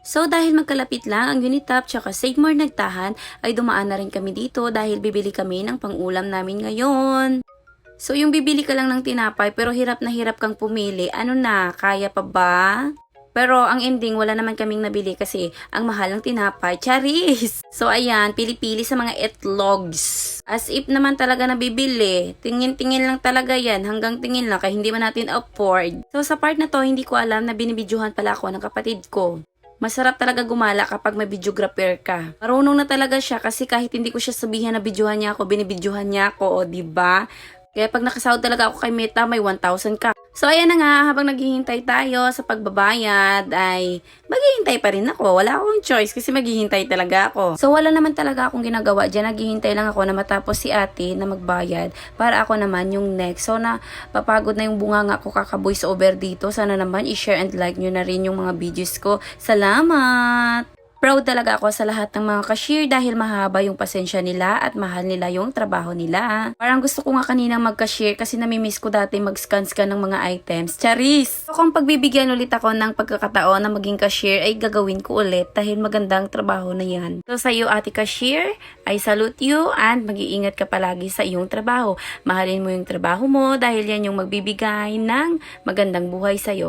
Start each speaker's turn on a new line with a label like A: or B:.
A: So dahil magkalapit lang ang Unitap tsaka Save More Nagtahan ay dumaan na rin kami dito dahil bibili kami ng pangulam namin ngayon. So yung bibili ka lang ng tinapay pero hirap na hirap kang pumili, ano na, kaya pa ba? Pero ang ending, wala naman kaming nabili kasi ang mahal ng tinapay, charis! So ayan, pili-pili sa mga etlogs. As if naman talaga nabibili. Tingin-tingin lang talaga yan, hanggang tingin lang kaya hindi man natin afford. So sa part na to, hindi ko alam na binibidyohan pala ako ng kapatid ko. Masarap talaga gumala kapag may videographer ka. Marunong na talaga siya kasi kahit hindi ko siya sabihan na videohan niya ako, binibidyohan niya ako, o diba? Kaya pag nakasahod talaga ako kay Meta, may 1,000 ka. So ayan na nga, habang naghihintay tayo sa pagbabayad ay maghihintay pa rin ako. Wala akong choice kasi maghihintay talaga ako. So wala naman talaga akong ginagawa dyan. Naghihintay lang ako na matapos si ate na magbayad para ako naman yung next. So na papagod na yung bunganga ko kaka-voice over dito. Sana naman i-share and like nyo na rin yung mga videos ko. Salamat! Proud talaga ako sa lahat ng mga cashier dahil mahaba yung pasensya nila at mahal nila yung trabaho nila. Parang gusto ko nga kaninang mag-cashier kasi namimiss ko dati mag-scan-scan ng mga items. Charis! So kung pagbibigyan ulit ako ng pagkakataon na maging cashier ay gagawin ko ulit dahil magandang trabaho na yan. So sa iyo ate cashier, I salute you and mag-iingat ka palagi sa iyong trabaho. Mahalin mo yung trabaho mo dahil yan yung magbibigay ng magandang buhay sa'yo.